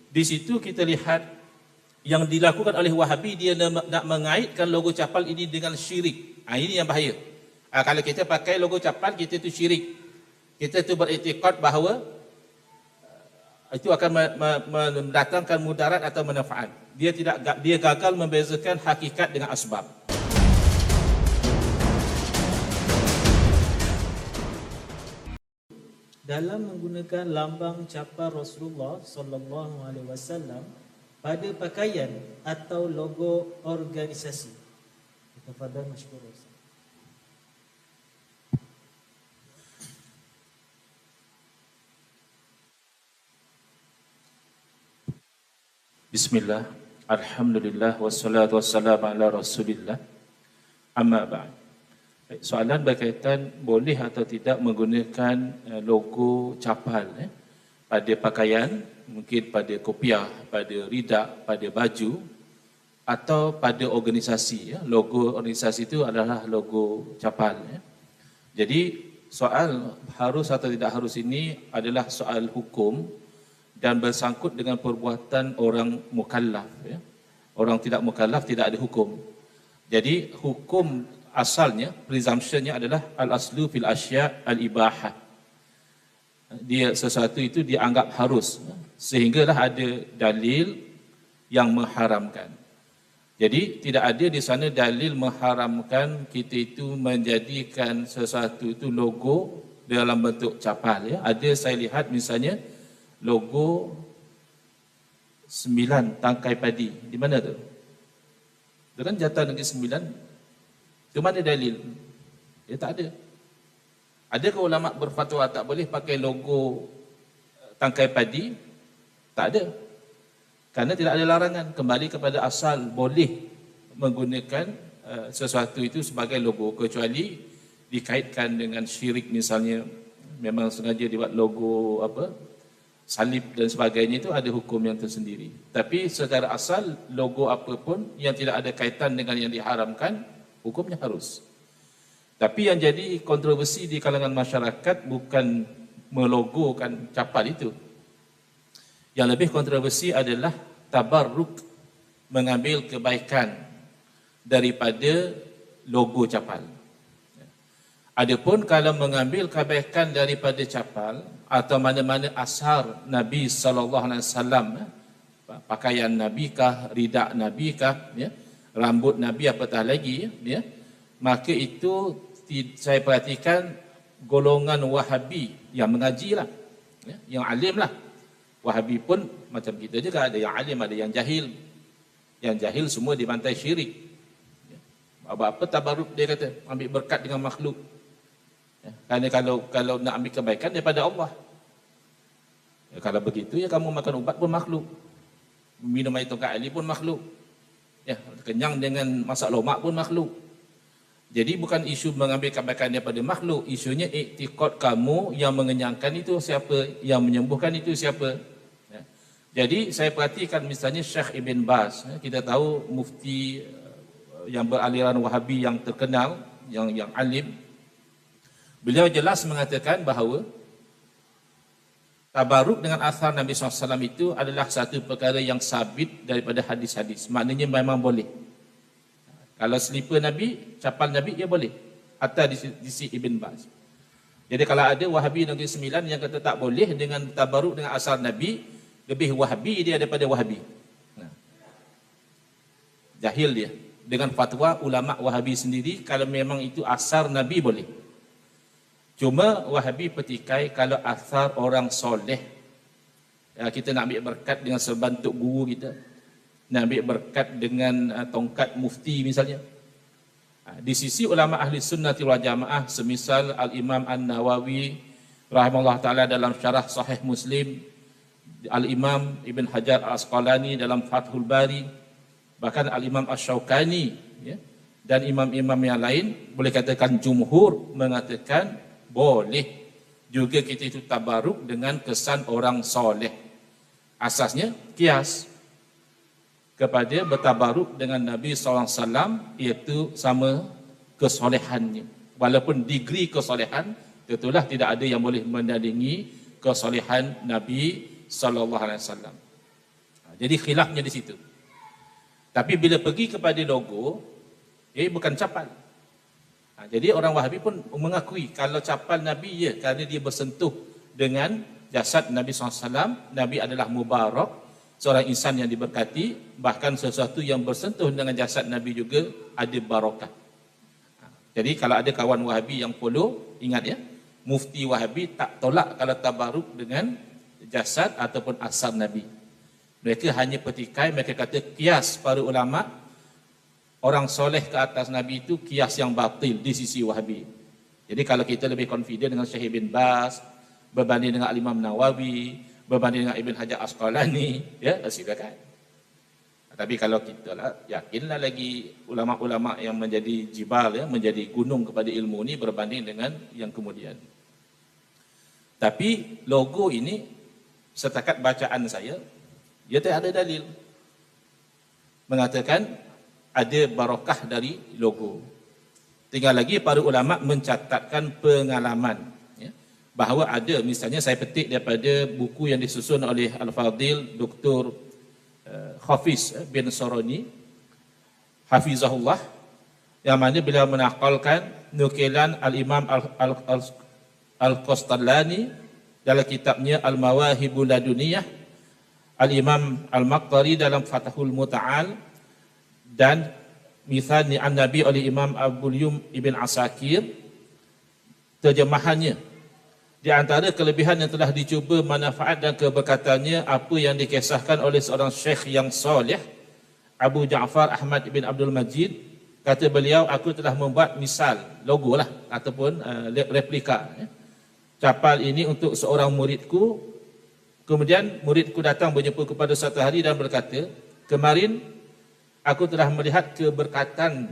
Di situ kita lihat yang dilakukan oleh Wahabi, dia nak mengaitkan logo capal ini dengan syirik. Ini yang bahaya. Kalau kita pakai logo capal, kita tu syirik. Kita tu beriktikad bahawa itu akan mendatangkan mudarat atau manfaat. Dia gagal membezakan hakikat dengan asbab. Dalam menggunakan lambang capal Rasulullah sallallahu alaihi wasallam pada pakaian atau logo organisasi. Tafadhal masykur. Bismillah, alhamdulillah, wassalatu wassalamu ala rasulillah, amma ba'd. Soalan berkaitan boleh atau tidak menggunakan logo capal pada pakaian, mungkin pada kopiah, pada ridak, pada baju atau pada organisasi. Logo organisasi itu adalah logo capal. Jadi soal harus atau tidak harus ini adalah soal hukum dan bersangkut dengan perbuatan orang mukallaf. Orang tidak mukallaf tidak ada hukum. Jadi hukum asalnya, presumptionnya adalah al-aslu fil asya' al-ibahah. Dia sesuatu itu dianggap harus, sehinggalah ada dalil yang mengharamkan. Jadi tidak ada di sana dalil mengharamkan kita itu menjadikan sesuatu itu logo dalam bentuk capal. Ada saya lihat misalnya logo 9 tangkai padi. Di mana tu? Itu kan Jatah Negeri Sembilan. Itu mana dalil? Dia tak ada. Adakah ulama berfatwa tak boleh pakai logo tangkai padi? Tak ada. Kerana tidak ada larangan. Kembali kepada asal boleh menggunakan sesuatu itu sebagai logo, kecuali dikaitkan dengan syirik misalnya, memang sengaja dibuat logo salib dan sebagainya, itu ada hukum yang tersendiri. Tapi secara asal logo apapun yang tidak ada kaitan dengan yang diharamkan, hukumnya harus. Tapi yang jadi kontroversi di kalangan masyarakat bukan melogokan capal itu. Yang lebih kontroversi adalah tabarruk, mengambil kebaikan daripada logo capal. Adapun kalau mengambil kebaikan daripada capal atau mana-mana asar Nabi SAW, pakaian Nabi kah, ridak Nabi kah, rambut Nabi apatah lagi, maka itu saya perhatikan golongan Wahabi yang mengaji lah, yang alim lah. Wahabi pun macam kita juga, ada yang alim, ada yang jahil. Yang jahil semua dibantai syirik. Apa tabaruk, dia kata ambil berkat dengan makhluk. Kerana kalau nak ambil kebaikan daripada Allah, kalau begitu kamu makan ubat pun makhluk, minum air tongkat ali pun makhluk, kenyang dengan masak lomak pun makhluk. Jadi bukan isu mengambil kebaikan daripada makhluk, isunya iktikad kamu yang mengenyangkan itu siapa, yang menyembuhkan itu siapa. Jadi saya perhatikan misalnya Syekh Ibn Baz, kita tahu mufti yang beraliran Wahabi yang terkenal, yang alim. Beliau jelas mengatakan bahawa tabaruk dengan asar Nabi SAW itu adalah satu perkara yang sabit daripada hadis-hadis. Maknanya memang boleh. Kalau selipar Nabi, capal Nabi, ia boleh. Hatta di sisi Ibn Baz. Jadi kalau ada Wahabi Negeri Sembilan yang kata tak boleh dengan tabaruk dengan asar Nabi, lebih Wahabi dia daripada Wahabi. Jahil dia. Dengan fatwa ulama Wahabi sendiri, kalau memang itu asar Nabi boleh. Cuma Wahabi petikai kalau asar orang soleh. Kita nak ambil berkat dengan sebantuk guru kita. Nak ambil berkat dengan tongkat mufti misalnya. Di sisi ulama ahli sunnati wal jamaah, semisal Al-Imam An-Nawawi rahimahullah ta'ala dalam syarah Sahih Muslim, Al-Imam Ibn Hajar Al-Asqalani dalam Fathul Bari, bahkan Al-Imam Asy-Syaukani, dan imam-imam yang lain, boleh katakan jumhur mengatakan boleh juga kita itu tabaruk dengan kesan orang soleh. Asasnya kias kepada bertabaruk dengan Nabi SAW, iaitu sama kesolehannya. Walaupun degree kesolehan, tentulah tidak ada yang boleh menandingi kesolehan Nabi SAW. Jadi khilafnya di situ. Tapi bila pergi kepada logo, bukan capal. Jadi orang Wahabi pun mengakui kalau capal Nabi kerana dia bersentuh dengan jasad Nabi SAW. Nabi adalah mubarak, seorang insan yang diberkati, bahkan sesuatu yang bersentuh dengan jasad Nabi juga ada barakah. Jadi kalau ada kawan Wahabi yang follow, ingat ya, mufti Wahabi tak tolak kalau tabaruk dengan jasad ataupun asar Nabi. Mereka hanya petikai, mereka kata kias para ulama' orang soleh ke atas Nabi itu kias yang batil di sisi Wahabi. Jadi kalau kita lebih confident dengan Syekh bin Baz, berbanding dengan Imam Nawawi, berbanding dengan Ibn Hajar Asqalani, ya silakan. Tapi kalau kita lah, yakinlah lagi ulama-ulama yang menjadi jibal, ya, menjadi gunung kepada ilmu ini berbanding dengan yang kemudian. Tapi logo ini, setakat bacaan saya, dia tak ada dalil mengatakan ada barakah dari logo. Tinggal lagi para ulama mencatatkan pengalaman, ya, bahawa ada, misalnya saya petik daripada buku yang disusun oleh Al-Fadhil Dr. Hafiz bin Soroni Hafizahullah, yang mana beliau menakalkan nukilan Al-Imam Al-Qastallani dalam kitabnya Al-Mawahibul Laduniyah, Al-Imam Al-Maqdari dalam Fathul Muta'al, dan Mithal Ni'an Nabi oleh Imam Abul Yum Ibn Asakir. Terjemahannya, di antara kelebihan yang telah dicuba manfaat dan keberkatannya apa yang dikisahkan oleh seorang syekh yang soleh, Abu Ja'far Ahmad bin Abdul Majid. Kata beliau, aku telah membuat misal, logo lah ataupun replika, ya, capal ini untuk seorang muridku. Kemudian muridku datang berjumpa kepada satu hari dan berkata, kemarin aku telah melihat keberkatan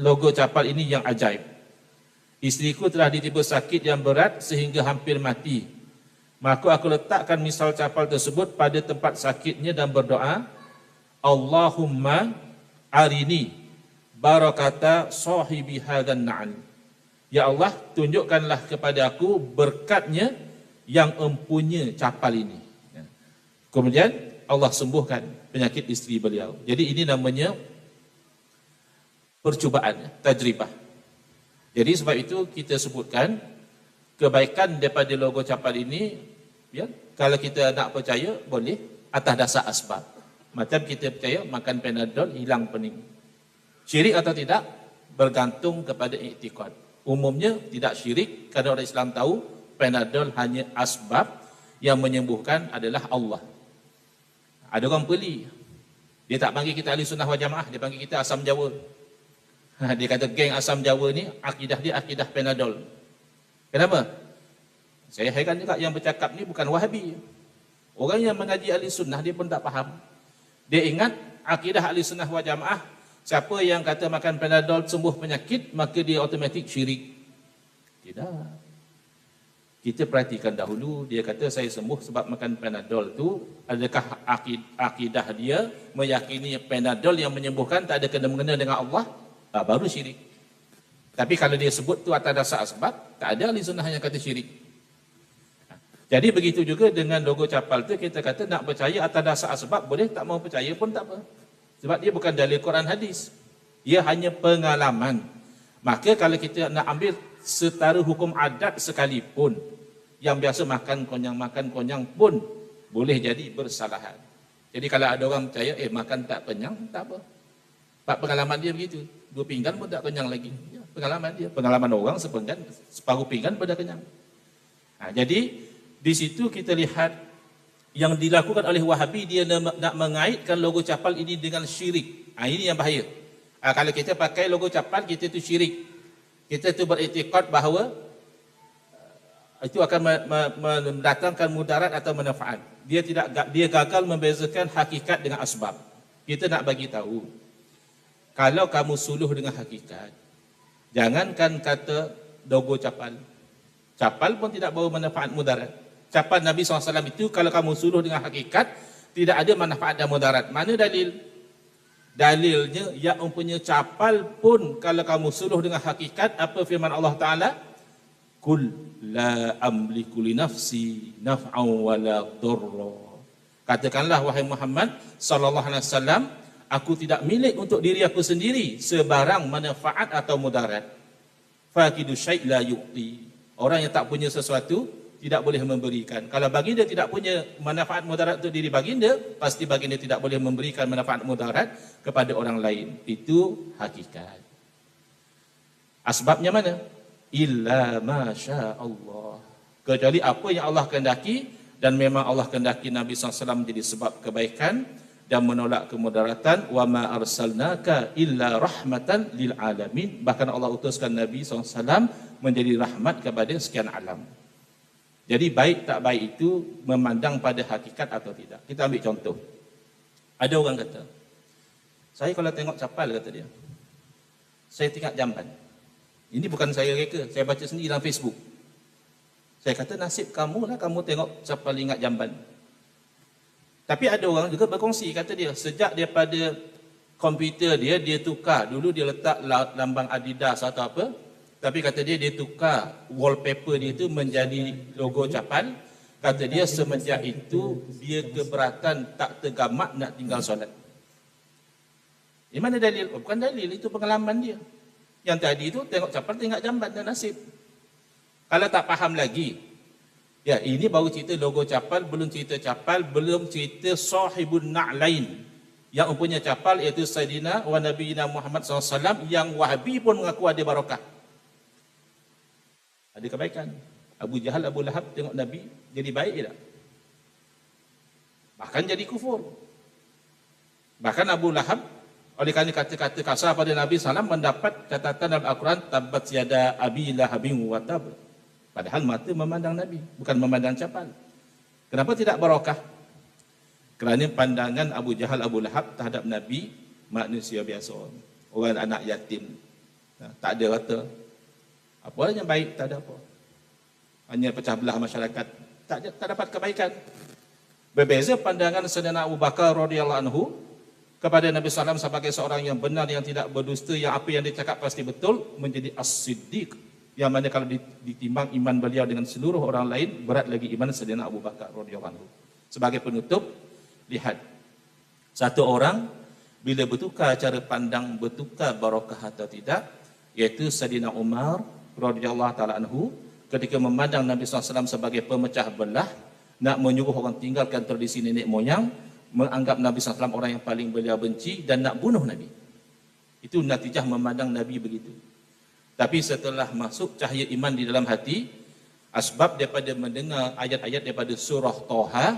logo capal ini yang ajaib. Isteriku telah ditipu sakit yang berat sehingga hampir mati. Maka aku letakkan misal capal tersebut pada tempat sakitnya dan berdoa, Allahumma arini barakata sahibi hadan na'an. Ya Allah, tunjukkanlah kepada aku berkatnya yang empunya capal ini. Kemudian Allah sembuhkan penyakit isteri beliau. Jadi ini namanya percubaan, tajribah. Jadi sebab itu kita sebutkan kebaikan daripada logo capal ini, ya, kalau kita nak percaya boleh atas dasar asbab. Macam kita percaya makan Panadol hilang pening. Syirik atau tidak bergantung kepada iktikad. Umumnya tidak syirik kerana orang Islam tahu Panadol hanya asbab, yang menyembuhkan adalah Allah. Ada orang peli, dia tak panggil kita ahli sunnah wal jamaah, dia panggil kita asam Jawa. Dia kata geng asam Jawa ni akidah dia akidah Panadol. Kenapa? Saya heran juga yang bercakap ni bukan Wahabi. Orang yang mengaji ahli sunnah dia pun tak faham. Dia ingat akidah ahli sunnah wal jamaah, siapa yang kata makan Panadol sembuh penyakit maka dia automatik syirik. Tidak. Kita perhatikan dahulu, dia kata saya sembuh sebab makan Panadol tu, adakah akidah dia meyakini Panadol yang menyembuhkan tak ada kena-mengena dengan Allah? Baru syirik. Tapi kalau dia sebut tu atas dasar sebab, tak ada ahli sunnah yang kata syirik. Jadi begitu juga dengan logo capal tu, kita kata nak percaya atas dasar sebab boleh, tak mau percaya pun tak apa. Sebab dia bukan dalil Quran hadis. Dia hanya pengalaman. Maka kalau kita nak ambil setara hukum adat sekalipun, yang biasa makan konyang pun boleh jadi bersalahan. Jadi kalau ada orang percaya, makan tak kenyang, tak apa. Pak pengalaman dia begitu. 2 pinggan pun tak kenyang lagi. Ya, pengalaman dia. Pengalaman orang sepenggan, separuh pinggan pun dah kenyang. Jadi di situ kita lihat yang dilakukan oleh Wahabi, dia nak mengaitkan logo capal ini dengan syirik. Ini yang bahaya. Kalau kita pakai logo capal, kita tu syirik. Kita tu beriktikad bahawa itu akan mendatangkan mudarat atau manfaat. Dia gagal membezakan hakikat dengan asbab. Kita nak bagi tahu, kalau kamu suluh dengan hakikat, jangankan kata logo capal. Capal pun tidak bawa manfaat mudarat. Capal Nabi SAW itu kalau kamu suluh dengan hakikat, tidak ada manfaat dan mudarat. Mana dalil? Dalilnya, yang mempunyai capal pun kalau kamu suluh dengan hakikat, apa firman Allah Ta'ala? Kul la amliku li nafsi naf'an wa la dharra. Katakanlah wahai Muhammad sallallahu alaihi wasallam, aku tidak milik untuk diri aku sendiri sebarang manfaat atau mudarat. Faqidu syai' la yu'ti. Orang yang tak punya sesuatu tidak boleh memberikan. Kalau baginda tidak punya manfaat mudarat untuk diri baginda, pasti baginda tidak boleh memberikan manfaat mudarat kepada orang lain. Itu hakikat. Asbabnya mana? Illa masya Allah. Kecuali apa yang Allah kehendaki, dan memang Allah kehendaki Nabi SAW menjadi sebab kebaikan dan menolak kemudaratan. Wa ma arsalnaka illa rahmatan lil alamin. Bahkan Allah utuskan Nabi SAW menjadi rahmat kepada sekian alam. Jadi baik tak baik itu memandang pada hakikat atau tidak. Kita ambil contoh. Ada orang kata, saya kalau tengok capal, kata dia, saya tengok jamban. Ini bukan saya reka, saya baca sendiri dalam Facebook. Saya kata nasib kamu lah, kamu tengok capal ingat jamban. Tapi ada orang juga berkongsi, kata dia, sejak daripada komputer dia tukar. Dulu dia letak lambang Adidas atau apa, tapi kata dia tukar wallpaper dia itu menjadi logo capal. Kata dia semenjak itu dia keberatan, tak tergamak nak tinggal solat. Di mana dalil? Oh, bukan dalil, itu pengalaman dia. Yang tadi itu tengok capal, tengok jamban dan nasib. Kalau tak faham lagi, ya ini baru cerita logo capal, belum cerita capal, belum cerita sahibun na'lain. Yang mempunyai capal iaitu Sayyidina wa Nabiyina Muhammad SAW, yang Wahabi pun mengaku ada barakah. Ada kebaikan. Abu Jahal, Abu Lahab tengok Nabi, jadi baik tak? Bahkan jadi kufur. Bahkan Abu Lahab, oleh kerana kata-kata kasar pada Nabi SAW, mendapat catatan dalam Al-Quran, tabat yada abi lahabin wa tab. Padahal mata memandang Nabi, bukan memandang capal. Kenapa tidak barakah? Kerana pandangan Abu Jahal, Abu Lahab terhadap Nabi, manusia biasa, orang anak yatim. Tak ada kata apa yang baik, tak ada apa. Hanya pecah belah masyarakat, tak dapat kebaikan. Berbeza pandangan Sayyidina Abu Bakar radhiyallahu anhu kepada Nabi SAW sebagai seorang yang benar, yang tidak berdusta, yang apa yang dia cakap pasti betul, menjadi as-siddiq. Yang mana kalau ditimbang iman beliau dengan seluruh orang lain, berat lagi iman Sayyidina Abu Bakar radhiyallahu anhu. Sebagai penutup, lihat, satu orang bila bertukar cara pandang, bertukar barakah atau tidak, iaitu Sayyidina Umar radhiyallahu taala anhu, ketika memandang Nabi SAW sebagai pemecah belah, nak menyuruh orang tinggalkan tradisi nenek moyang, menganggap Nabi SAW orang yang paling beliau benci dan nak bunuh Nabi. Itu natijah memandang Nabi begitu. Tapi setelah masuk cahaya iman di dalam hati, asbab daripada mendengar ayat-ayat daripada surah Toha,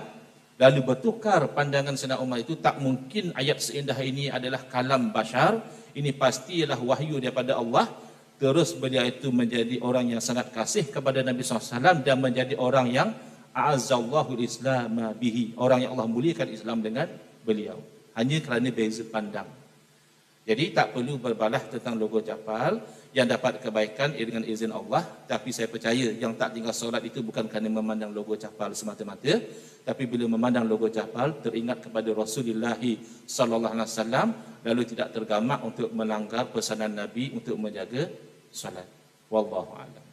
lalu bertukar pandangan Sayyidina Umar itu, tak mungkin ayat seindah ini adalah kalam bashar, ini pastilah wahyu daripada Allah. Terus beliau itu menjadi orang yang sangat kasih kepada Nabi SAW dan menjadi orang yang a'azzallahu al-islam bihi, orang yang Allah muliakan Islam dengan beliau. Hanya kerana beza pandang. Jadi tak perlu berbalah tentang logo capal yang dapat kebaikan dengan izin Allah. Tapi saya percaya yang tak tinggal solat itu bukan kerana memandang logo capal semata-mata, tapi bila memandang logo capal teringat kepada Rasulullah sallallahu alaihi wasallam, lalu tidak tergamak untuk melanggar pesanan Nabi untuk menjaga solat. Wallahu a'lam.